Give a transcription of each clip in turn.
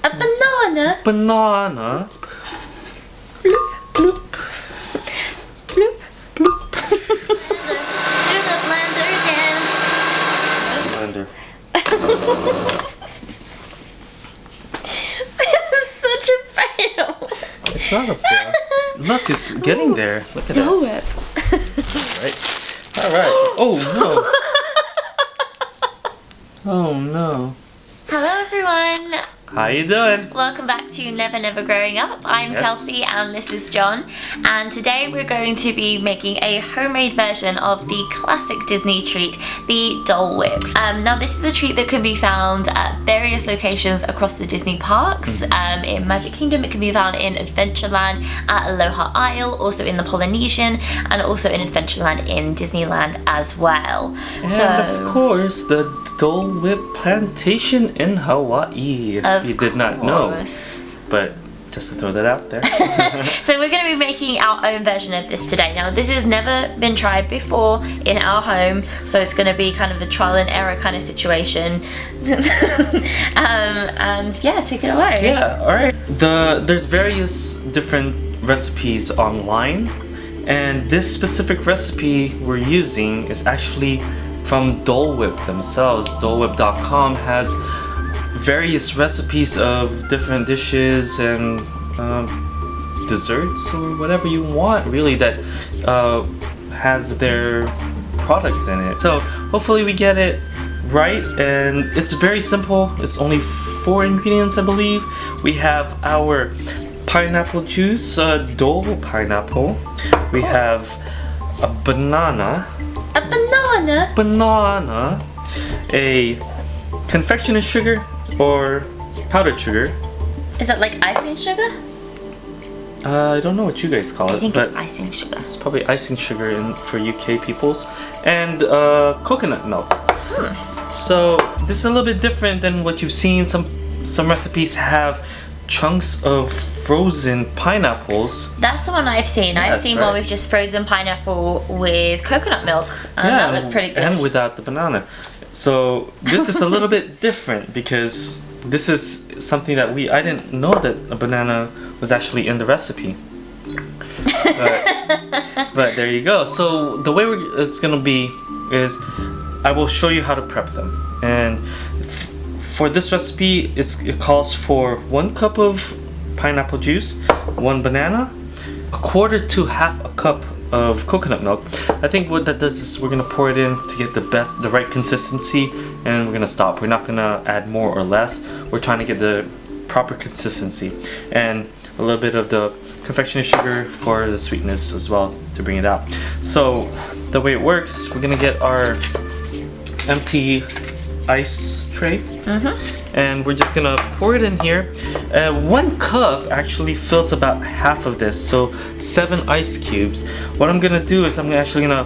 A banana. Banana. Bloop, bloop, bloop. Do the blender dance. Blender. This is such a fail. It's not a fail. Look, it's getting there. Look at Dole that. Whip. Right. All right. Oh no. Oh no. Hello everyone. How you doing? Welcome back to Never Never Growing Up. I'm Yes. Kelsey and this is John, and today we're going to be making a homemade version of the classic Disney treat, the Dole Whip. Now this is a treat that can be found at various locations across the Disney parks. In Magic Kingdom it can be found in Adventureland, at Aloha Isle, also in the Polynesian, and also in Adventureland in Disneyland as well. And of course, the Dole Whip plantation in Hawaii. If you did not know, but just to throw that out there. So we're going to be making our own version of this today. Now this has never been tried before in our home, so it's going to be kind of a trial and error kind of situation. And yeah, take it away. Yeah, alright. There's various different recipes online, and this specific recipe we're using is actually from Dole Whip themselves. DoleWhip.com has various recipes of different dishes and desserts or whatever you want, really, that has their products in it. So hopefully we get it right, and it's very simple. It's only 4 ingredients, I believe. We have our pineapple juice, Dole pineapple. We have a banana. A banana? Banana. A confectioner's sugar or powdered sugar. Is that like icing sugar? I don't know what you guys call it, I think but it's icing sugar. it's probably icing sugar for UK peoples. And coconut milk. So this is a little bit different than what you've seen. Some recipes have chunks of frozen pineapples. That's the one I've seen. I've seen one with just frozen pineapple with coconut milk, and that looked pretty good. And without the banana. So this is a little bit different because this is something that I didn't know that a banana was actually in the recipe. But there you go. So the way it's gonna be is I will show you how to prep them. And for this recipe, it calls for 1 cup of pineapple juice, 1 banana, 1/4 to 1/2 a cup of coconut milk. I think what that does is we're gonna pour it in to get the right consistency, and we're gonna stop. We're not gonna add more or less. We're trying to get the proper consistency, and a little bit of the confectioner's sugar for the sweetness as well to bring it out. So the way it works, we're gonna get our empty ice tray, and we're just gonna pour it in here. 1 cup actually fills about half of this, so 7 ice cubes. What I'm gonna do is I'm actually gonna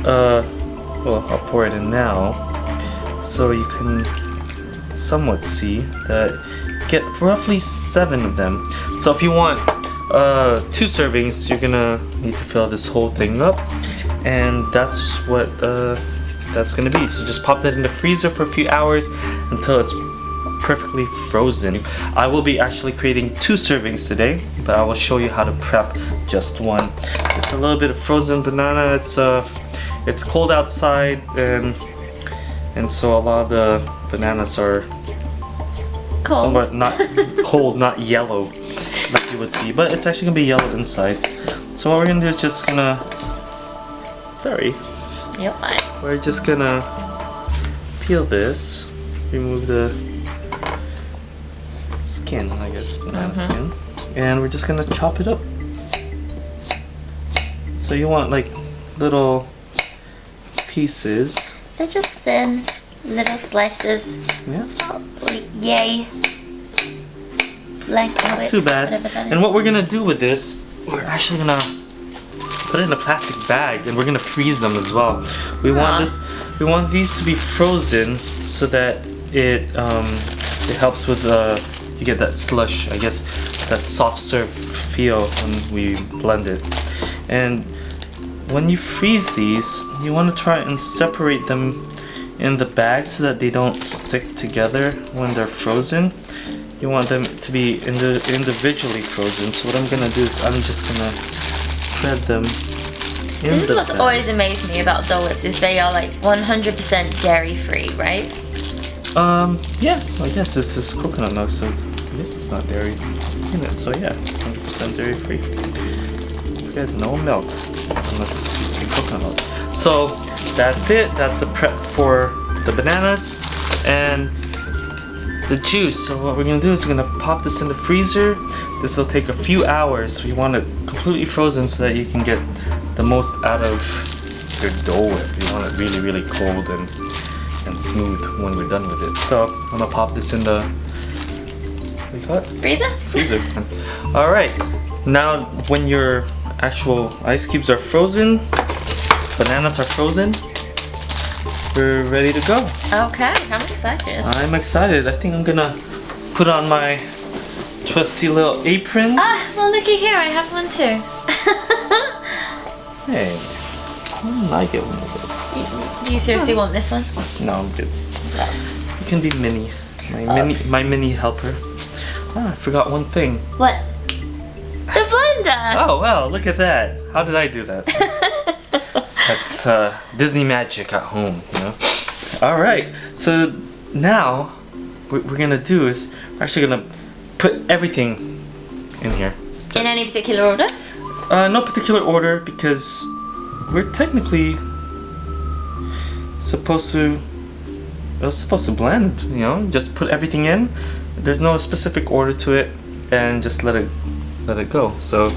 well, I'll pour it in now so you can somewhat see that get roughly 7 of them. So if you want 2 servings, you're gonna need to fill this whole thing up, and that's what that's gonna be. So just pop that in the freezer for a few hours until it's perfectly frozen. I will be actually creating 2 servings today, but I will show you how to prep just 1. Just a little bit of frozen banana. It's cold outside, and so a lot of the bananas are somewhat not cold, not yellow like you would see, but it's actually gonna be yellow inside. So what we're gonna do is just gonna You're fine. we're just gonna peel this, remove the skin, I guess, banana skin, and we're just gonna chop it up. So you want like little pieces. They're just thin little slices. Yeah. Oh, yay. Like Not too bad. And what we're gonna do with this, we're actually gonna put it in a plastic bag, and we're gonna freeze them as well. We want these to be frozen so that it helps with you get that slush, I guess, that soft serve feel when we blend it. And when you freeze these, you want to try and separate them in the bag so that they don't stick together when they're frozen. you want them to be individually frozen. So what I'm gonna do is I'm just gonna spread them in This is the what's bag. always amazed me about Dole Whips is they are like 100% dairy free, right? Yeah, I guess this is coconut milk, so I guess it's not dairy in it. So yeah, 100% dairy free. This guy's no milk unless you take coconut milk. So that's it. That's the prep for the bananas and the juice. So what we're gonna do is we're gonna pop this in the freezer. This will take a few hours. We want it completely frozen so that you can get the most out of your Dole Whip. You want it really, really cold and smooth when we're done with it. So I'm gonna pop this in the freezer. All right. Now when your actual ice cubes are frozen, bananas are frozen, we're ready to go. Okay, I'm excited. I'm excited. I think I'm gonna put on my trusty little apron. Ah, well looky here, I have one too. Hey, I get one of those. Do you seriously want this one? No, I'm good. You can be Minnie. My mini helper. Ah, I forgot one thing. What? The blender! Oh, well, look at that. How did I do that? That's Disney magic at home, you know? All right, so now what we're gonna do is we're actually gonna put everything in here. In any particular order? No particular order because we're technically supposed to blend, you know, just put everything in. There's no specific order to it and just let it go. So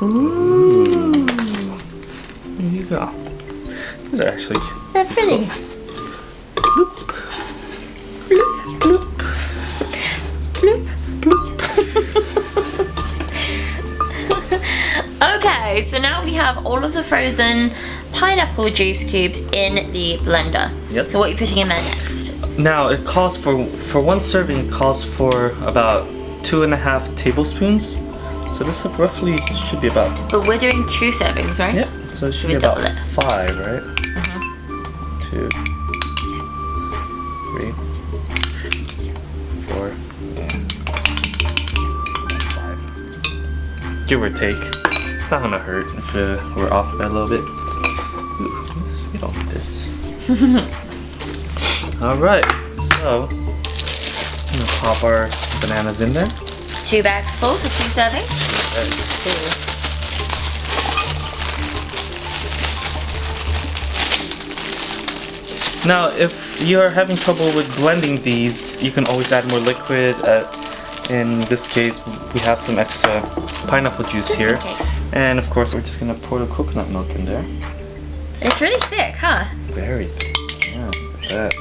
ooh. There you go. These are actually They're pretty. bloop. Bloop, bloop. Bloop. Okay, so now we have all of the frozen pineapple juice cubes in the blender. Yes. So what are you putting in there next? Now it calls for one serving. It calls for about 2.5 tablespoons. So this roughly should be about. But we're doing 2 servings, right? Yep. So it should be We about double it. 5, right? 2, 3, 4, and 5. Give or take. It's not gonna hurt if we're off by a little bit. Ooh, we don't need this. All right. So I'm gonna pop our bananas in there. 2 bags full for 2 servings. That's cool. Now, if you're having trouble with blending these, you can always add more liquid. In this case, we have some extra pineapple juice Just in here. case. And of course, we're just gonna pour the coconut milk in there. It's really thick, huh? Very thick. Yeah, look at that.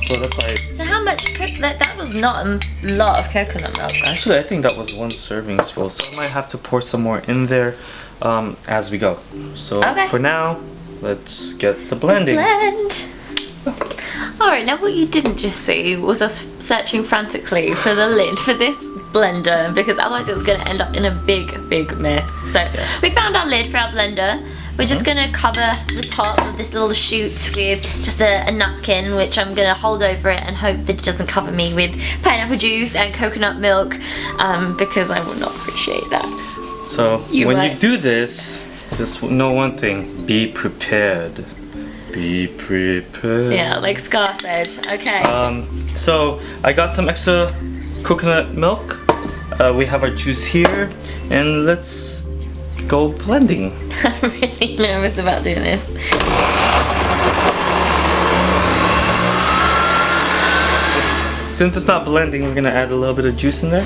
So that's like, So how much that was not a lot of coconut milk. actually I think that was 1 serving full. So I might have to pour some more in there as we go. So Okay. for now, let's get the blending. Blend. Alright, now what you didn't just see was us searching frantically for the lid for this blender because otherwise it was going to end up in a big mess. So we found our lid for our blender. We're just going to cover the top of this little chute with just a napkin, which I'm going to hold over it and hope that it doesn't cover me with pineapple juice and coconut milk because I will not appreciate that. So You when might. you do this, just know one thing: be prepared. Be prepared. Yeah, like Scar said. Okay. So I got some extra coconut milk. We have our juice here, and let's go blending. I'm really nervous about doing this. Since it's not blending, we're gonna add a little bit of juice in there.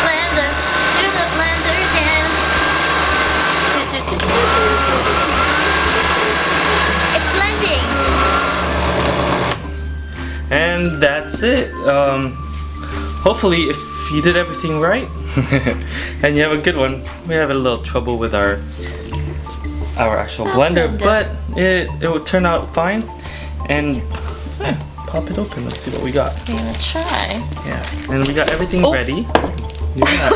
Blender, do the blender again. It's blending. And that's it. Hopefully, if you did everything right and you have a good one, we have a little trouble with our actual blender, but it will turn out fine. And yeah, pop it open. Let's see what we got. We're gonna try. Yeah, and we got everything Oh. ready. Yeah.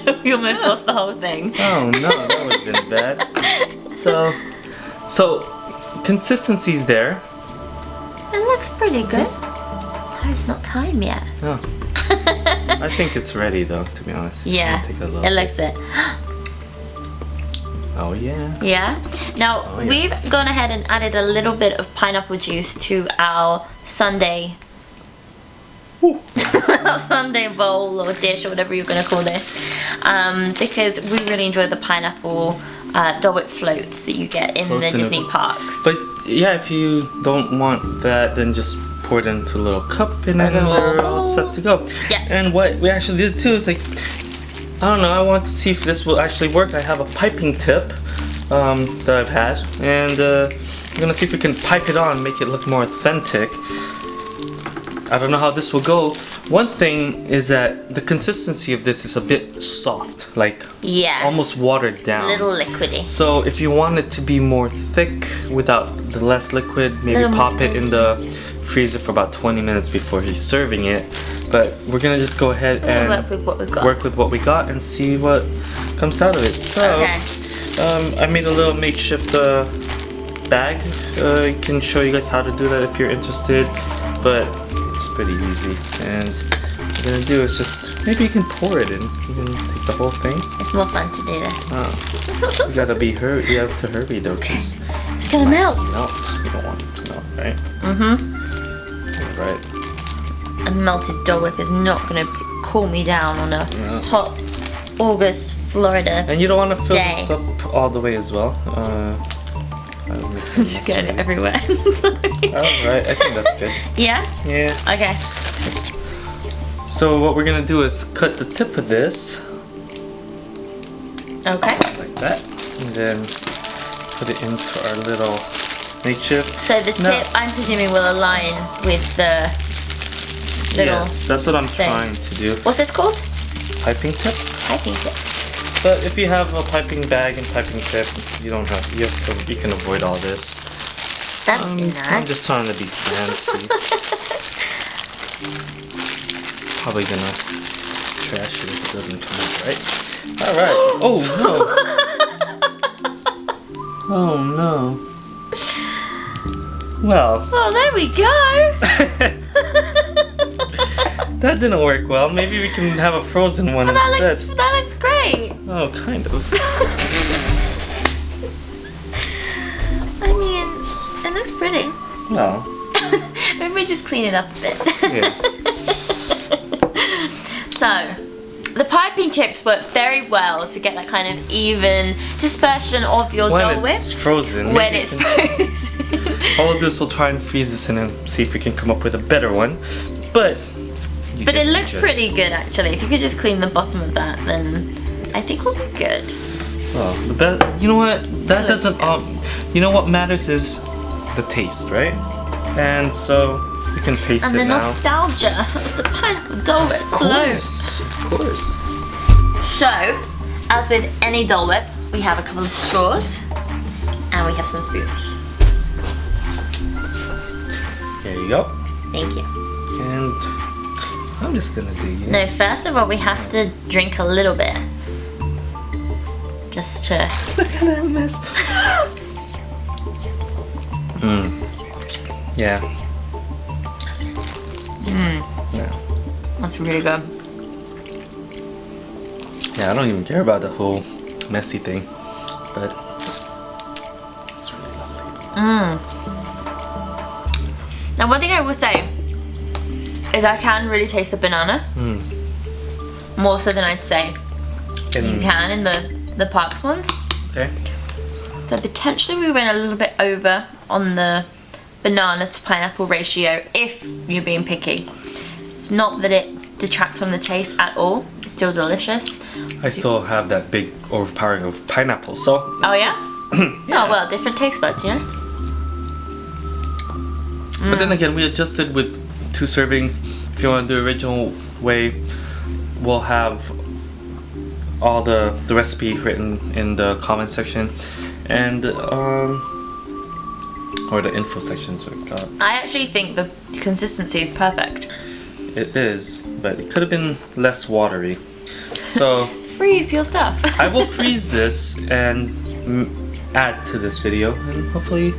Yeah, we almost lost the whole thing. Oh no, that would have been bad. So consistency's there. It looks pretty good. Oh, it's not time yet. Oh. I think it's ready though, to be honest. Yeah, Take a look. it looks it. Oh yeah. Yeah. Now we've gone ahead and added a little bit of pineapple juice to our sundae. Our sundae bowl or dish or whatever you're going to call this, because we really enjoy the pineapple Dole Whip floats that you get in the Disney parks. But yeah, if you don't want that, then just pour it into a little cup and then we're all set to go. Yes. And what we actually did too is like, I don't know, I want to see if this will actually work. I have a piping tip that I've had, and I'm gonna see if we can pipe it on and make it look more authentic. I don't know how this will go. One thing is that the consistency of this is a bit soft, like almost watered down. A little liquidy. So if you want it to be more thick without the less liquid, maybe pop it in the freezer for about 20 minutes before you're serving it. But we're gonna just go ahead and work with what we got and see what comes out of it. So I made a little makeshift bag. I can show you guys how to do that if you're interested, but it's pretty easy. And what we're gonna do is just, maybe you can pour it in. You can take the whole thing. It's more fun to do this. Oh, you gotta be hurry. You have to hurry though, because it's gonna melt. You don't want it to melt, right? Right. A melted Dole Whip is not gonna cool me down on a hot August Florida. And you don't want to fill this up all the way as well. I'm just getting it everywhere. Alright, I think that's good. Yeah? Yeah. Okay. So what we're gonna do is cut the tip of this. Okay. Like that. And then put it into our little makeshift. So the tip, I'm presuming, will align with the little Yes, that's what I'm trying to do. What's this called? Piping tip? Piping tip. But if you have a piping bag and piping tip, you can avoid all this. That'd be nice. I'm just trying to be fancy. Probably gonna trash it if it doesn't come out right. Alright. Oh no! Oh no. Well. Oh, there we go! That didn't work well. Maybe we can have a frozen one instead. That looks great. Oh, kind of. I mean, it looks pretty. Well. Maybe we just clean it up a bit. Yeah. So, the piping tips work very well to get that kind of even dispersion of your Dole Whip. When it's frozen. When it's frozen. All of this, we'll try and freeze this in and see if we can come up with a better one. But it looks pretty good actually. If you could just clean the bottom of that, then I think we'll be good. Well, the best. You know what? That doesn't. You know what matters is the taste, right? And so we can taste and it now. And the nostalgia of the pineapple Dole Whip. Of course. So, as with any Dole Whip, we have a couple of straws and we have some spoons. There you go. Thank you. And I'm just gonna dig in. No, first of all, we have to drink a little bit. Just to... Look at that mess. Yeah. Yeah. That's really good. Yeah, I don't even care about the whole messy thing, but it's really lovely. Now, one thing I will say is I can really taste the banana. More so than I'd say you can in the Parks ones. Okay. So potentially we went a little bit over on the banana to pineapple ratio if you're being picky. It's not that it detracts from the taste at all. It's still delicious. I still have that big overpowering of pineapple, so... Oh yeah? Yeah. Oh well, different taste buds, you know? But then again, we adjusted with 2 servings. If you want to do the original way, we'll have all the recipe written in the comment section and or the info sections we've got. I actually think the consistency is perfect. It is, but it could have been less watery. So freeze your stuff. I will freeze this and add to this video, and hopefully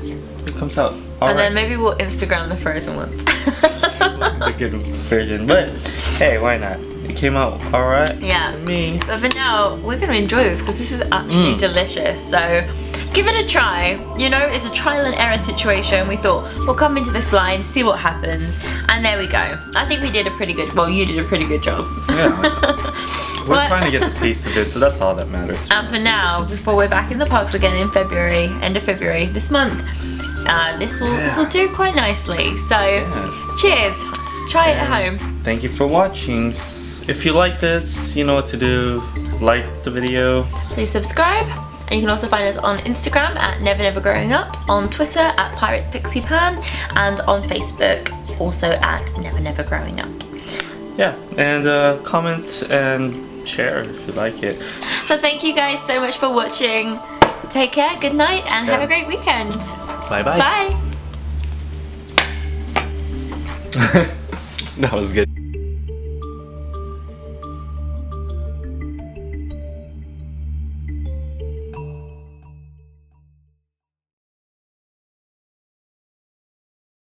it comes out. And then maybe we'll Instagram the frozen ones. The good version, but hey, why not? It came out alright. Yeah. To me. But for now, we're gonna enjoy this because this is actually delicious. So give it a try. You know, it's a trial and error situation. We thought we'll come into this blind, see what happens, and there we go. I think we did a pretty good. Well, you did a pretty good job. Yeah. We're trying to get the taste of it, so that's all that matters. And for now, before we're back in the parks again in February, end of February this month, this will do quite nicely. So, cheers. Try it at home. Thank you for watching. If you like this, you know what to do. Like the video. Please subscribe. And you can also find us on Instagram at NeverNeverGrowingUp, on Twitter at PiratesPixiePan, and on Facebook also at NeverNeverGrowingUp. Yeah, and comment and share if you like it. So thank you guys so much for watching. Take care, good night, and have a great weekend. Bye bye. Bye. That was good.